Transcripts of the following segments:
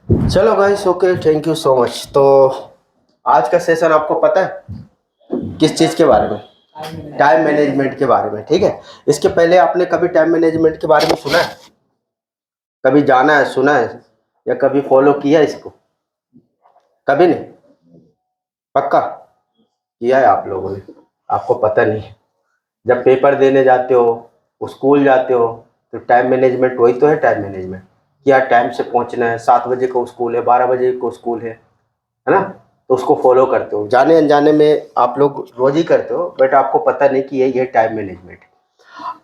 चलो guys, okay, thank you so much. तो आज का सेशन आपको पता है किस चीज़ के बारे में? टाइम मैनेजमेंट के बारे में, ठीक है। इसके पहले आपने कभी टाइम मैनेजमेंट के बारे में सुना है? कभी जाना है, सुना है, या कभी फॉलो किया है इसको? कभी नहीं? पक्का किया है आप लोगों ने? आपको पता नहीं। जब पेपर देने जाते हो, स्कूल जाते हो, तो टाइम मैनेजमेंट वही तो है टाइम मैनेजमेंट। क्या टाइम से पहुंचना है, 7 बजे को स्कूल है, 12 बजे को स्कूल है ना? तो उसको फॉलो करते हो, जाने अनजाने में आप लोग रोज ही करते हो, बट आपको पता नहीं कि ये टाइम मैनेजमेंट।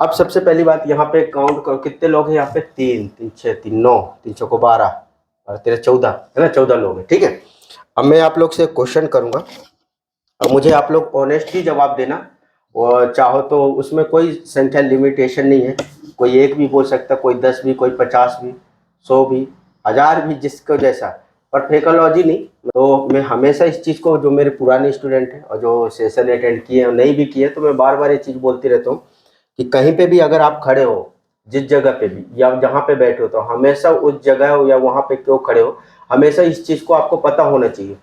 अब सबसे पहली बात, यहाँ पे काउंट करो कितने लोग हैं यहाँ पे। तीन तीन छः, तीन नौ, 3 को 12 और 13 14, है ना? 14 लोग हैं, ठीक है। अब मैं आप लोग से क्वेश्चन करूंगा, अब मुझे आप लोग ऑनेस्टली जवाब देना। और चाहो तो उसमें कोई संख्या लिमिटेशन नहीं है, कोई एक भी बोल सकता, कोई 10 भी, कोई 50 भी, 100 भी, 1000 भी, जिसको जैसा। पर फेकोलॉजी नहीं। तो मैं हमेशा इस चीज़ को, जो मेरे पुराने स्टूडेंट हैं और जो सेशन अटेंड किए और नहीं भी किए, तो मैं बार बार ये चीज़ बोलती रहता हूँ कि कहीं पे भी अगर आप खड़े हो, जिस जगह पे भी या जहाँ पे बैठे हो, तो हमेशा उस जगह हो या वहाँ पे क्यों खड़े हो, हमेशा इस चीज़ को आपको पता होना चाहिए।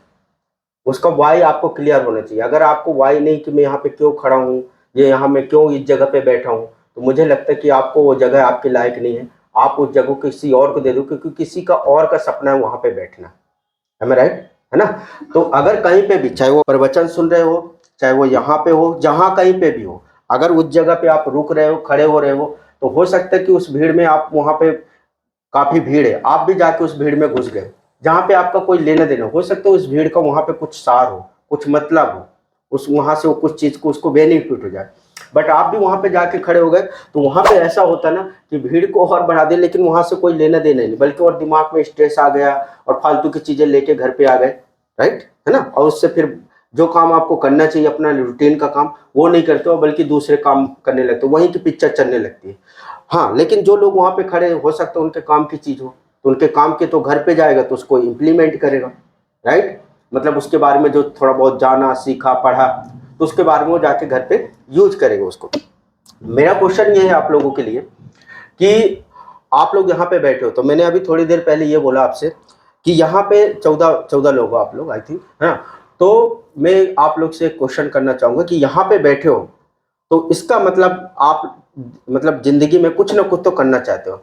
उसका वाई आपको क्लियर होना चाहिए। अगर आपको वाई नहीं कि मैं यहाँ पे क्यों खड़ा हूँ, ये यहाँ मैं क्यों इस जगह पे बैठा हूँ, तो मुझे लगता है कि आपको वो जगह आपके लायक नहीं है। आप उस जगह को किसी और को दे दो, क्योंकि किसी का और का सपना है वहाँ पे बैठना। है राइट? है ना? तो अगर कहीं पे भी, चाहे वो प्रवचन सुन रहे हो, चाहे वो यहाँ पे हो, जहाँ कहीं पे भी हो, अगर उस जगह पे आप रुक रहे हो, खड़े हो रहे हो, तो हो सकता है कि उस भीड़ में, आप वहाँ पे काफी भीड़ है, आप भी जाके उस भीड़ में घुस गए, जहाँ पे आपका कोई लेना देना हो सकता है, उस भीड़ का वहाँ पे कुछ सार हो, कुछ मतलब हो, उस वहाँ से वो कुछ चीज़ को उसको बेनिफिट हो जाए। बट आप भी वहाँ पे जाके खड़े हो गए, तो वहाँ पे ऐसा होता ना कि भीड़ को और बढ़ा दे, लेकिन वहाँ से कोई लेना देना नहीं, बल्कि और दिमाग में स्ट्रेस आ गया और फालतू की चीज़ें लेके घर पे आ गए। राइट? है ना? और उससे फिर जो काम आपको करना चाहिए, अपना रूटीन का काम, वो नहीं करते हो, बल्कि दूसरे काम करने लगते हो, वहीं की पिक्चर चलने लगती है। हाँ, लेकिन जो लोग वहाँ पे खड़े, हो सकता है उनके काम की चीज़ हो, तो उनके काम के तो घर पे जाएगा तो उसको इम्प्लीमेंट करेगा। राइट? मतलब उसके बारे में जो थोड़ा बहुत जाना, सीखा, पढ़ा, तो उसके बारे में वो जाके घर पे यूज करेगा उसको। मेरा क्वेश्चन ये है आप लोगों के लिए कि आप लोग यहाँ पे बैठे हो, तो मैंने अभी थोड़ी देर पहले ये बोला आपसे कि यहाँ पे 14 लोग हो आप लोग, आई थिंक, है ना? तो मैं आप लोग से क्वेश्चन करना चाहूंगा कि यहाँ पे बैठे हो, तो इसका मतलब आप, मतलब जिंदगी में कुछ ना कुछ तो करना चाहते हो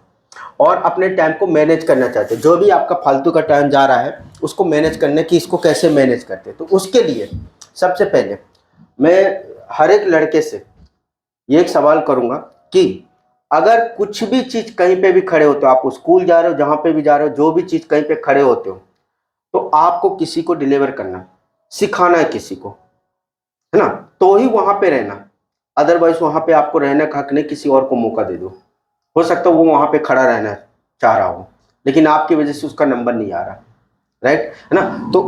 और अपने टाइम को मैनेज करना चाहते हो। जो भी आपका फालतू का टाइम जा रहा है, उसको मैनेज करने की, इसको कैसे मैनेज करते हैं, तो उसके लिए सबसे पहले मैं हर एक लड़के से ये एक सवाल करूंगा कि अगर कुछ भी चीज कहीं पे भी खड़े होते हो, आप स्कूल जा रहे हो, जहां पे भी जा रहे हो, जो भी चीज कहीं पे खड़े होते हो, तो आपको किसी को डिलीवर करना, सिखाना है किसी को, है ना? तो ही वहां पे रहना, अदरवाइज वहां पे आपको रहने का हक नहीं, किसी और को मौका दे दो। हो सकता है वो वहां पे खड़ा रहना चाह रहा हो, लेकिन आपकी वजह से उसका नंबर नहीं आ रहा। राइट? है ना? तो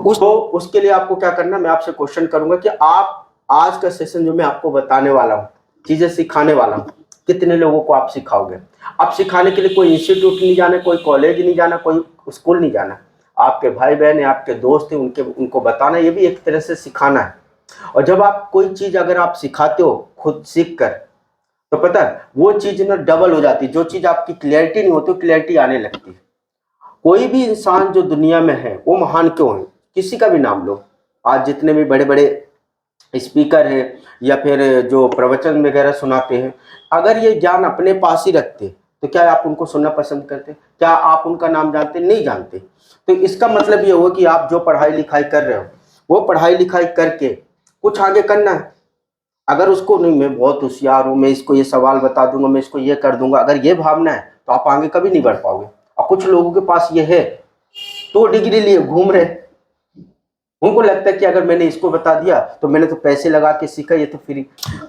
उसके लिए आपको क्या करना, मैं आपसे क्वेश्चन करूंगा कि आप आज का सेशन जो मैं आपको बताने वाला हूँ, चीजें सिखाने वाला हूँ, कितने लोगों को आप सिखाओगे? आप सिखाने के लिए कोई इंस्टीट्यूट नहीं जाना, कोई कॉलेज नहीं जाना, कोई स्कूल नहीं जाना, आपके भाई बहन है, आपके दोस्त हैं, उनको बताना, ये भी एक तरह से सिखाना है। और जब आप कोई चीज अगर आप सिखाते हो खुद सीख कर, तो पता है वो चीज ना डबल हो जाती है। जो चीज आपकी क्लियरिटी नहीं होती, क्लियरिटी आने लगती है। कोई भी इंसान जो दुनिया में है, वो महान क्यों है? किसी का भी नाम लो, आज जितने भी बड़े बड़े स्पीकर हैं या फिर जो प्रवचन वगैरह सुनाते हैं, अगर ये ज्ञान अपने पास ही रखते, तो क्या आप उनको सुनना पसंद करते? क्या आप उनका नाम जानते? नहीं जानते। तो इसका मतलब ये हुआ कि आप जो पढ़ाई लिखाई कर रहे हो, वो पढ़ाई लिखाई करके कुछ आगे करना है। अगर उसको नहीं, मैं बहुत होशियार हूँ, मैं इसको ये सवाल बता दूंगा, मैं इसको ये कर दूंगा, अगर ये भावना है, तो आप आगे कभी नहीं बढ़ पाओगे। और कुछ लोगों के पास ये है, तो डिग्री लिए घूम रहे, उनको लगता है कि अगर मैंने इसको बता दिया तो मैंने तो पैसे लगा के सीखा, ये तो फ्री।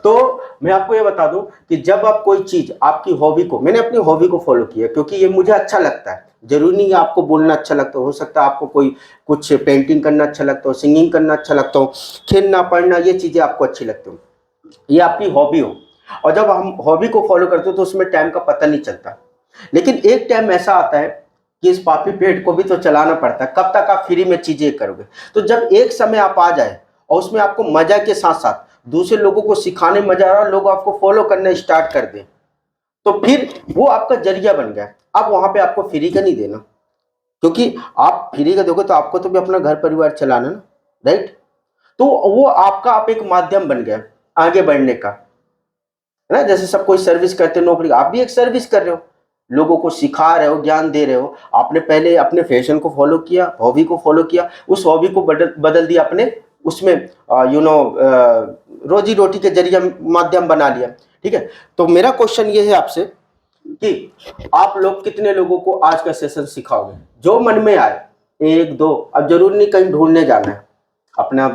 तो मैं आपको ये बता दूं कि जब आप कोई चीज, आपकी हॉबी को, मैंने अपनी हॉबी को फॉलो किया क्योंकि ये मुझे अच्छा लगता है। जरूरी नहीं है आपको बोलना अच्छा लगता हो सकता है आपको कोई कुछ पेंटिंग करना अच्छा लगता हो, सिंगिंग करना अच्छा लगता हो, खेलना, पढ़ना, ये चीजें आपको अच्छी लगती हो, ये आपकी हॉबी हो। और जब हम हॉबी को फॉलो करते हो तो उसमें टाइम का पता नहीं चलता। लेकिन एक टाइम ऐसा आता है कि इस पापी पेट को भी तो चलाना पड़ता है, कब तक आप फ्री में चीजें करोगे? तो जब एक समय आप आ जाए और उसमें आपको मजा के साथ साथ दूसरे लोगों को सिखाने में मजा आ रहा, लोग आपको फॉलो करना स्टार्ट कर दें, तो फिर वो आपका जरिया बन गया। अब वहां पे आपको फ्री का नहीं देना, क्योंकि आप फ्री का दोगे तो आपको तो भी अपना घर परिवार चलाना ना, राइट। तो वो आपका आप एक माध्यम बन गया आगे बढ़ने का, है ना। जैसे सब कोई सर्विस करते नौकरी, आप भी एक सर्विस कर रहे हो, लोगों को सिखा रहे हो, ज्ञान दे रहे हो। आपने पहले अपने फैशन को फॉलो किया, हॉबी को फॉलो किया, उस हॉबी को बदल दिया अपने उसमें रोजी रोटी के जरिए माध्यम बना लिया, ठीक है। तो मेरा क्वेश्चन ये है आपसे कि आप लोग कितने लोगों को आज का सेशन सिखाओगे, जो मन में आए, एक दो, अब जरूर नहीं कहीं ढूंढने जाना है, अपना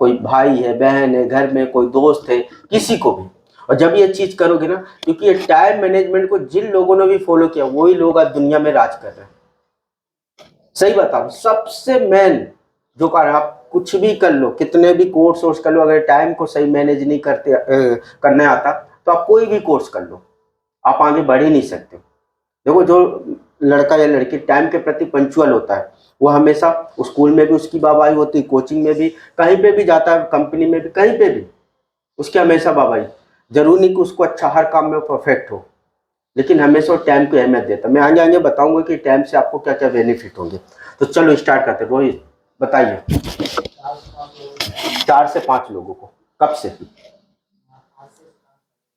कोई भाई है, बहन है, घर में कोई दोस्त है, किसी को भी। और जब ये चीज करोगे ना, क्योंकि ये टाइम मैनेजमेंट को जिन लोगों ने भी फॉलो किया वही लोग आज दुनिया में राज कर रहे हैं। सही बताओ, सबसे मेन जो कारण, आप कुछ भी कर लो, कितने भी कोर्स कर लो, अगर टाइम को सही मैनेज नहीं करने आता तो आप कोई भी कोर्स कर लो, आप आगे बढ़ ही नहीं सकते। देखो, जो लड़का या लड़की टाइम के प्रति पंचुअल होता है, वो हमेशा स्कूल में भी उसकी वाहवाही होती है, कोचिंग में भी, कहीं पे भी जाता है, कंपनी में भी, कहीं पे भी उसकी हमेशा वाहवाही। जरूरी नहीं कि उसको अच्छा हर काम में परफेक्ट हो, लेकिन हमेशा टाइम को अहमियत देता है। मैं आगे आगे बताऊंगा कि टाइम से आपको क्या क्या बेनिफिट होंगे। तो चलो स्टार्ट करते हैं। रोहित बताइए, 4 से 5 लोगों को, कब से?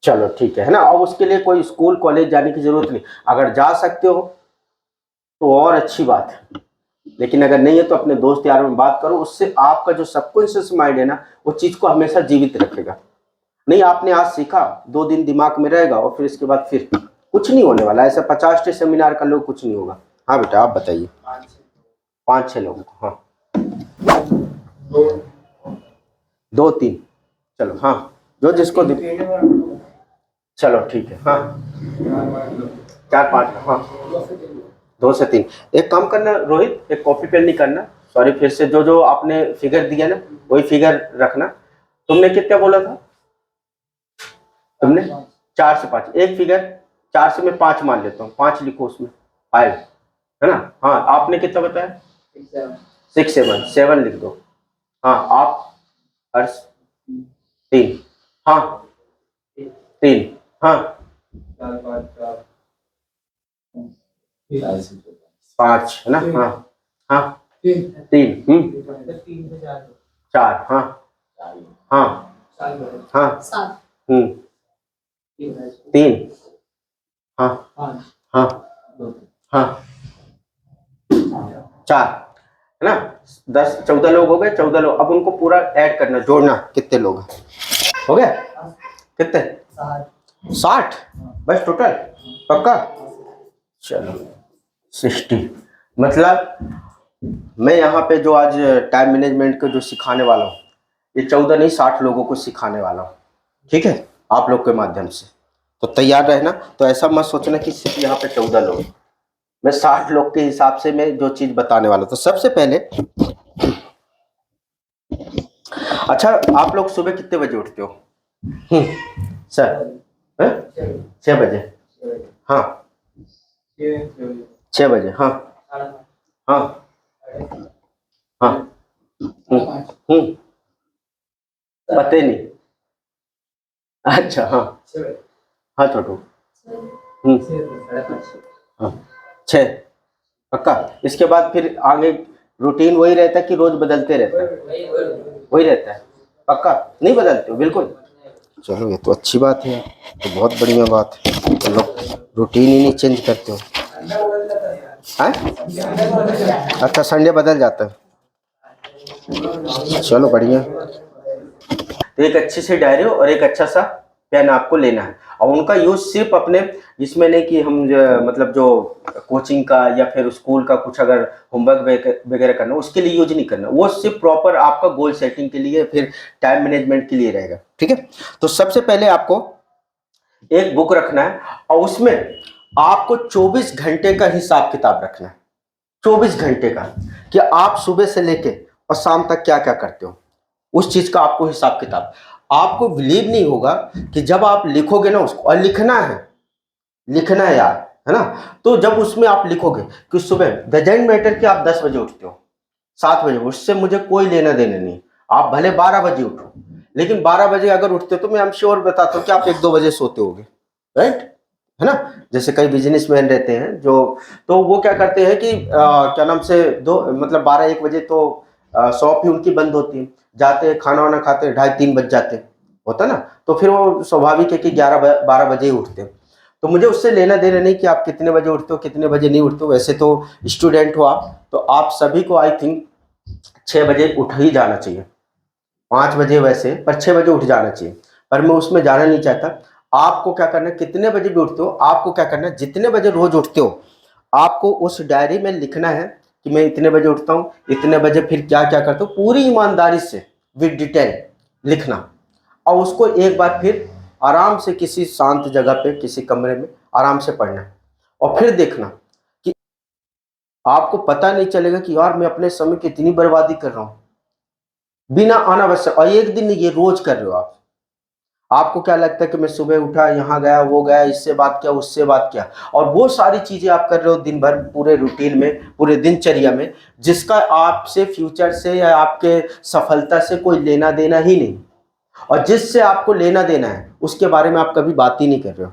चलो ठीक है ना। और उसके लिए कोई स्कूल कॉलेज जाने की जरूरत नहीं, अगर जा सकते हो तो और अच्छी बात है, लेकिन अगर नहीं है तो अपने दोस्त यारों में बात करो, उससे आपका जो सबकॉन्शियस माइंड है ना, वो चीज को हमेशा जीवित रखेगा। नहीं, आपने आज सीखा, 2 दिन दिमाग में रहेगा और फिर इसके बाद फिर कुछ नहीं होने वाला। ऐसा 50 सेमिनार कर लो, कुछ नहीं होगा। हाँ बेटा, आप बताइए। 5-6 लोगों को, हाँ, 2-3, चलो, हाँ, जो जिसको चलो ठीक है, हाँ, 4-5, हाँ, 2 से 3। एक काम करना रोहित, एक कॉपी पेन नहीं करना, सॉरी, फिर से जो जो आपने फिगर दिया ना वही फिगर रखना। तुमने कितना बोला था? तुमने 4 से 5, एक फिगर, 4 से मैं 5 मान लेता हूँ, 5 लिखो उसमें, 5, है ना। हाँ, आपने कितना बताया? 6-7 लिख दो। हाँ, आप हर्ष 3, हाँ 3, हाँ 5, है ना। हाँ हाँ 3, 4, हाँ हाँ हाँ 3, हाँ हाँ हाँ 4, है ना। 10-14 लोग हो गए, 14 लोग। अब उनको पूरा ऐड करना, जोड़ना, कितने लोग हैं? हो गया? कितने? 60 बस टोटल? पक्का? चलो 60, मतलब मैं यहाँ पे जो आज टाइम मैनेजमेंट को जो सिखाने वाला हूँ, ये 14 नहीं 60 लोगों को सिखाने वाला हूँ, ठीक है, आप लोग के माध्यम से। तो तैयार रहना। तो ऐसा मत सोचना कि सिर्फ यहाँ पे 14 लोग, मैं 60 लोग के हिसाब से मैं जो चीज बताने वाला हूँ। तो सबसे पहले, अच्छा, आप लोग सुबह कितने बजे उठते हो? सर, 6 बजे, हाँ 6 बजे, हाँ हाँ हाँ, पता ही नहीं। अच्छा, हाँ हाँ छोटू, हाँ 6, पक्का। इसके बाद फिर आगे रूटीन वही रहता है कि रोज बदलते रहता है? वही रहता है, पक्का, नहीं बदलते हो? बिल्कुल। चलो, ये तो अच्छी बात है, तो बहुत बढ़िया बात है। तो लोग रूटीन ही नहीं चेंज करते हो, हैं? अच्छा, संडे बदल जाता है, चलो बढ़िया। तो एक अच्छी सी डायरी और एक अच्छा सा पेन आपको लेना है, और उनका यूज सिर्फ अपने, जिसमें नहीं कि हम मतलब जो कोचिंग का या फिर स्कूल का कुछ अगर होमवर्क वगैरह करना, उसके लिए यूज नहीं करना, वो सिर्फ प्रॉपर आपका गोल सेटिंग के लिए, फिर टाइम मैनेजमेंट के लिए रहेगा, ठीक है। तो सबसे पहले आपको एक बुक रखना है, और उसमें आपको 24 घंटे का हिसाब किताब रखना है, 24 घंटे का, कि आप सुबह से लेके और शाम तक क्या क्या करते हो, उस चीज का आपको हिसाब किताब। आपको बिलीव नहीं होगा कि जब आप लिखोगे ना उसको, और लिखना है यार, है ना। तो जब उसमें आप लिखोगे कि सुबह डजंट मैटर कि आप 10 बजे उठते हो, 7 बजे, उससे मुझे कोई लेना देना नहीं, आप भले 12 बजे उठो, लेकिन 12 बजे अगर उठते हो तो मैं श्योर बताता हूँ कि आप 1-2 बजे सोते होगे, राइट। है ना। जैसे कई बिजनेसमैन रहते हैं जो, तो वो क्या करते हैं कि क्या नाम से दो मतलब 12-1 बजे तो शॉप ही उनकी बंद होती है, जाते हैं खाना वाना खाते हैं 2:30-3 बज जाते हैं, होता ना। तो फिर वो स्वाभाविक है कि 11-12 बजे ही उठते हैं। तो मुझे उससे लेना देना नहीं कि आप कितने बजे उठते हो कितने बजे नहीं उठते हो, वैसे तो स्टूडेंट हो आप, तो आप सभी को आई थिंक 6 बजे उठ ही जाना चाहिए, 5 बजे वैसे, पर 6 बजे उठ जाना चाहिए। पर मैं उसमें जाना नहीं चाहता। आपको क्या करना है, कितने बजे भी उठते हो, आपको क्या करना है, जितने बजे रोज उठते हो आपको उस डायरी में लिखना है कि मैं इतने बजे उठता हूँ, इतने बजे फिर क्या क्या करता हूँ, पूरी ईमानदारी से विद डिटेल लिखना। और उसको एक बार फिर आराम से किसी शांत जगह पे किसी कमरे में आराम से पढ़ना, और फिर देखना कि आपको पता नहीं चलेगा कि यार मैं अपने समय की इतनी बर्बादी कर रहा हूँ बिना अनावश्यक। और एक दिन ये रोज कर रहे हो आप, आपको क्या लगता है कि मैं सुबह उठा यहाँ गया वो गया इससे बात किया उससे बात किया, और वो सारी चीजें आप कर रहे हो दिन भर पूरे रूटीन में पूरे दिनचर्या में, जिसका आपसे फ्यूचर से या आपके सफलता से कोई लेना देना ही नहीं, और जिससे आपको लेना देना है उसके बारे में आप कभी बात ही नहीं कर रहे हो।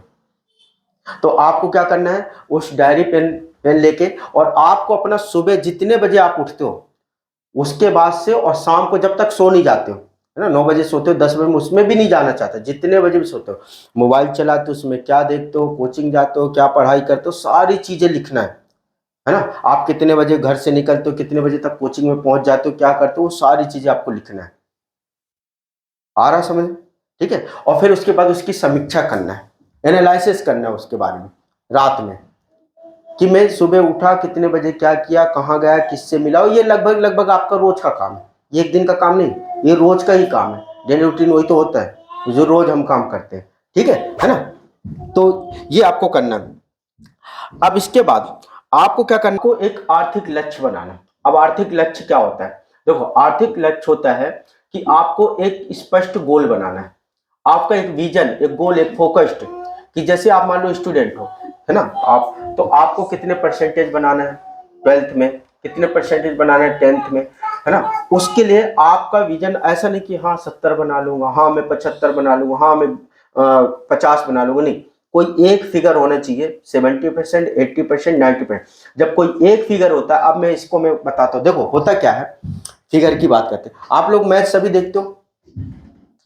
तो आपको क्या करना है, उस डायरी पेन पेन लेके, और आपको अपना सुबह जितने बजे आप उठते हो उसके बाद से, और शाम को जब तक सो नहीं जाते हो, है ना, 9 बजे सोते हो 10 बजे में, उसमें भी नहीं जाना चाहता, जितने बजे भी सोते हो, मोबाइल चलाते हो उसमें क्या देखते हो, कोचिंग जाते हो क्या पढ़ाई करते हो, सारी चीजें लिखना है ना। आप कितने बजे घर से निकलते हो कितने बजे तक कोचिंग में पहुंच जाते हो क्या करते हो, वो सारी चीजें आपको लिखना है। आ रहा समझ, ठीक है। और फिर उसके बाद उसकी समीक्षा करना है, एनालिसिस करना है उसके बारे में रात में, कि मैं सुबह उठा कितने बजे क्या किया कहाँ गया किससे मिला। और ये लगभग लगभग आपका रोज का काम है, ये एक दिन का काम नहीं, ये रोज का ही काम है, डेली रूटीन वही तो होता है जो रोज हम काम करते हैं, ठीक है ना। तो ये आपको करना है। अब इसके बाद आपको क्या करना, को एक आर्थिक लक्ष्य बनाना। अब आर्थिक लक्ष्य क्या होता है, देखो आर्थिक लक्ष्य होता है कि आपको एक स्पष्ट गोल बनाना है, आपका एक विजन एक गोल एक फोकस्ड, कि जैसे आप मान लो स्टूडेंट हो, है ना, आप तो आपको कितने परसेंटेज बनाना है 12th में, कितने परसेंटेज बनाना है 10th में, है ना। उसके लिए आपका विजन ऐसा नहीं कि हाँ 70 बना लूंगा, हाँ मैं 75 बना लूंगा, हाँ मैं 50 बना लूंगा, नहीं, कोई एक फिगर होना चाहिए, 70%, 80%, 90%। जब कोई एक फिगर होता है, अब मैं बताता हूँ, देखो होता क्या है, फिगर की बात करते हैं, आप लोग मैच सभी देखते हो,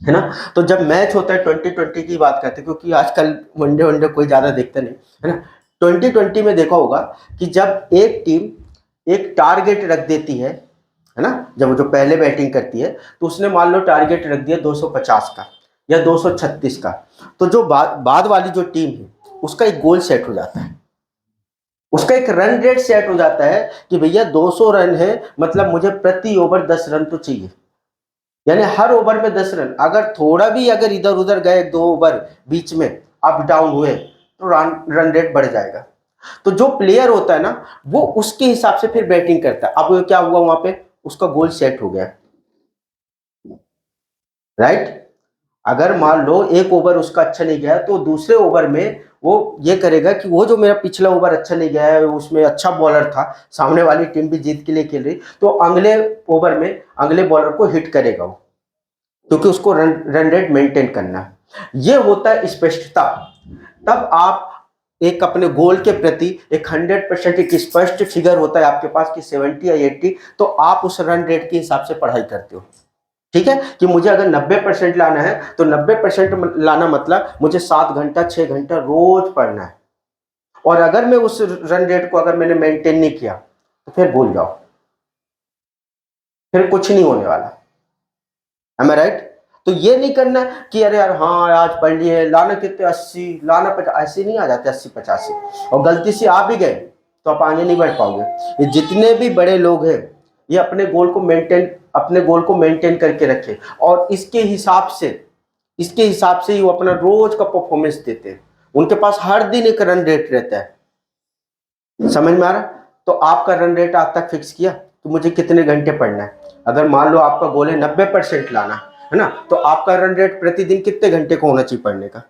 है ना। तो जब मैच होता है 2020 की बात करते हैं, क्योंकि आजकल वनडे वनडे कोई ज्यादा देखता नहीं, है ना। 2020 में देखा होगा कि जब एक टीम एक टारगेट रख देती है ना, जब वो जो पहले बैटिंग करती है, तो उसने मान लो टारगेट रख दिया 250 का या 236 का, तो जो बाद वाली जो टीम है उसका एक गोल सेट हो जाता है, उसका एक रन रेट सेट हो जाता है कि भैया 200 रन है, मतलब मुझे प्रति ओवर 10 रन तो चाहिए, यानी हर ओवर में 10 रन, अगर थोड़ा भी अगर इधर उधर गए 2 ओवर बीच में अप डाउन हुए तो रन रेट बढ़ जाएगा। तो जो प्लेयर होता है ना वो उसके हिसाब से फिर बैटिंग करता है। अब क्या हुआ वहां पे, उसका गोल सेट हो गया, राइट। अगर मान लो एक ओवर उसका अच्छा नहीं गया तो दूसरे ओवर में वो ये करेगा कि वो जो मेरा पिछला ओवर अच्छा नहीं गया है उसमें अच्छा बॉलर था, सामने वाली टीम भी जीत के लिए खेल रही, तो अगले ओवर में अगले बॉलर को हिट करेगा वो, क्योंकि उसको रन रेट मेंटेन करना है। ये होता है स्पष्टता। तब आप एक अपने गोल के प्रति एक 100% एक स्पष्ट फिगर होता है आपके पास कि 70 या 80, तो आप उस रन रेट के हिसाब से पढ़ाई करते हो, ठीक है। कि मुझे अगर 90% लाना है तो 90% लाना मतलब मुझे 7 घंटा 6 घंटा रोज पढ़ना है, और अगर मैं उस रन रेट को अगर मैंने मेंटेन नहीं किया तो फिर भूल जाओ, फिर कुछ नहीं होने वाला। एम आई राइट। तो ये नहीं करना कि अरे यार हाँ आज पढ़ लिए लाना कितने 80 लाना 50, ऐसे नहीं आ जाते 80-85, और गलती से आ भी गए तो आप आगे नहीं बढ़ पाओगे। ये जितने भी बड़े लोग हैं ये अपने गोल को मेंटेन करके रखे, और इसके हिसाब से ही वो अपना रोज का परफॉर्मेंस देते हैं। उनके पास हर दिन एक रन रेट रहता है, समझ में आ रहा। तो आपका रन रेट आज तक फिक्स किया तो मुझे कितने घंटे पढ़ना है, अगर मान लो आपका गोल है 90% लाना, है ना, तो आपका रन रेट प्रतिदिन कितने घंटे का होना चाहिए पढ़ने का,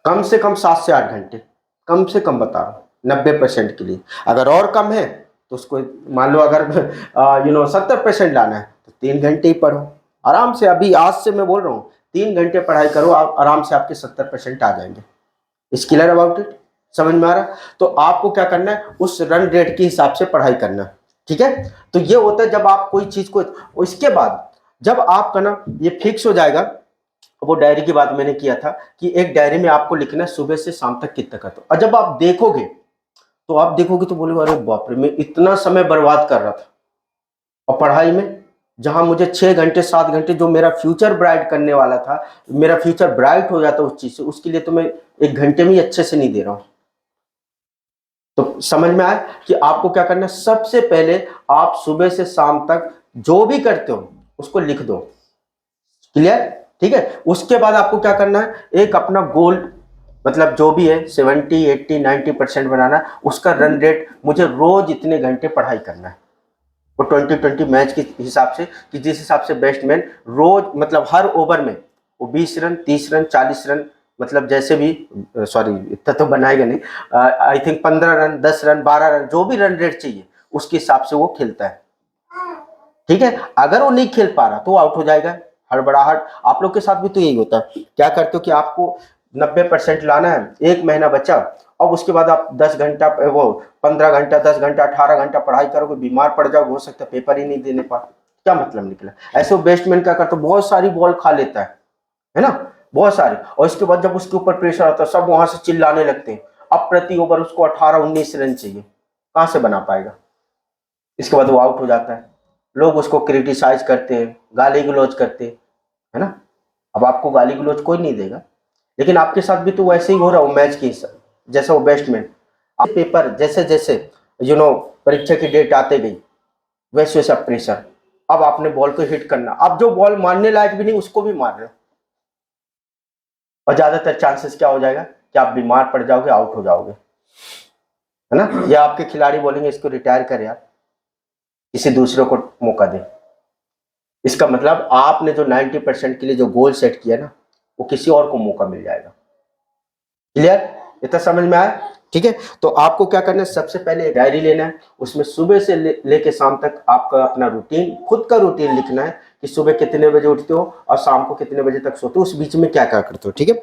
कम से कम 7 से 8 घंटे, कम से कम बता रहा हूँ 90% के लिए। अगर और कम है तो उसको मान लो अगर 70% लाना है तो 3 घंटे ही पढ़ो आराम से। अभी आज से मैं बोल रहा हूँ 3 घंटे पढ़ाई करो, आप आराम से आपके 70% आ जाएंगे। Is clear about it? समझ में आ रहा है? तो आपको क्या करना है, उस रन रेट के हिसाब से पढ़ाई करना है, ठीक है। तो ये होता है जब आप कोई चीज को, इसके बाद जब आपका ना ये फिक्स हो जाएगा, वो डायरी की बात मैंने किया था कि एक डायरी में आपको लिखना है सुबह से शाम तक कितना करते हो, और जब आप देखोगे तो बोलोगे अरे बाप रे, मैं इतना समय बर्बाद कर रहा था, और पढ़ाई में जहां मुझे 6 घंटे 7 घंटे जो मेरा फ्यूचर ब्राइट करने वाला था, मेरा फ्यूचर ब्राइट हो जाता उस चीज से, उसके लिए तो मैं 1 घंटे में ही अच्छे से नहीं दे रहा हूं। तो समझ में आया कि आपको क्या करना है, सबसे पहले आप सुबह से शाम तक जो भी करते हो उसको लिख दो, क्लियर, ठीक है। उसके बाद आपको क्या करना है, एक अपना गोल, मतलब जो भी है 70 80 90% बनाना है, उसका रन रेट, मुझे रोज इतने घंटे पढ़ाई करना है, वो 20-20 मैच के हिसाब से, कि जिस हिसाब से बैट्समैन रोज, मतलब हर ओवर में वो 20 रन 30 रन 40 रन, मतलब जैसे भी, सॉरी इतना तो बनाएगा नहीं, I think 15 run 10 run 12 run, जो भी रन रेट चाहिए उसके हिसाब से वो खेलता है, ठीक है। अगर वो नहीं खेल पा रहा तो आउट हो जाएगा। हड़बड़ाहट, आप लोग के साथ भी तो यही होता है, क्या करते हो कि आपको 90% लाना है, 1 महीना बचा, और उसके बाद आप 10 घंटा, वो 15 घंटा 10 घंटा 18 घंटा पढ़ाई करोगे, बीमार पड़ जाओगे, हो सकता है पेपर ही नहीं देने पाओ, क्या मतलब निकला। ऐसे वो बैट्समैन क्या करता है, बहुत सारी बॉल खा लेता है ना, बहुत सारे, और इसके बाद जब उसके ऊपर प्रेशर आता है, सब वहां से चिल्लाने लगते हैं, अब प्रति ओवर उसको 18-19 रन चाहिए, कहां से बना पाएगा। इसके बाद वो आउट हो जाता है, लोग उसको क्रिटिसाइज करते हैं, गाली गलौज करते हैं, है ना। अब आपको गाली गलौज कोई नहीं देगा, लेकिन आपके साथ भी तो वैसे ही हो रहा हो मैच की, जैसे वो बैट्समैन, पेपर जैसे जैसे परीक्षा की डेट आते गई, वैसे वैसा प्रेशर, अब आपने बॉल को हिट करना, अब जो बॉल मारने लायक भी नहीं उसको भी मार रहे हो, और ज्यादातर चांसेस क्या हो जाएगा कि आप बीमार पड़ जाओगे, आउट हो जाओगे, है ना। या आपके खिलाड़ी बोलेंगे इसको रिटायर कर यार, किसी दूसरे को मौका दे। इसका मतलब आपने जो 90% के लिए जो गोल सेट किया ना, वो किसी और को मौका मिल जाएगा, क्लियर, इतना समझ में आया, ठीक है। तो आपको क्या करना है, सबसे पहले एक डायरी लेना है, उसमें सुबह से लेके शाम तक आपका अपना रूटीन, खुद का रूटीन लिखना है कि सुबह कितने बजे उठते हो और शाम को कितने बजे तक सोते हो, उस बीच में क्या क्या करते हो, ठीक है।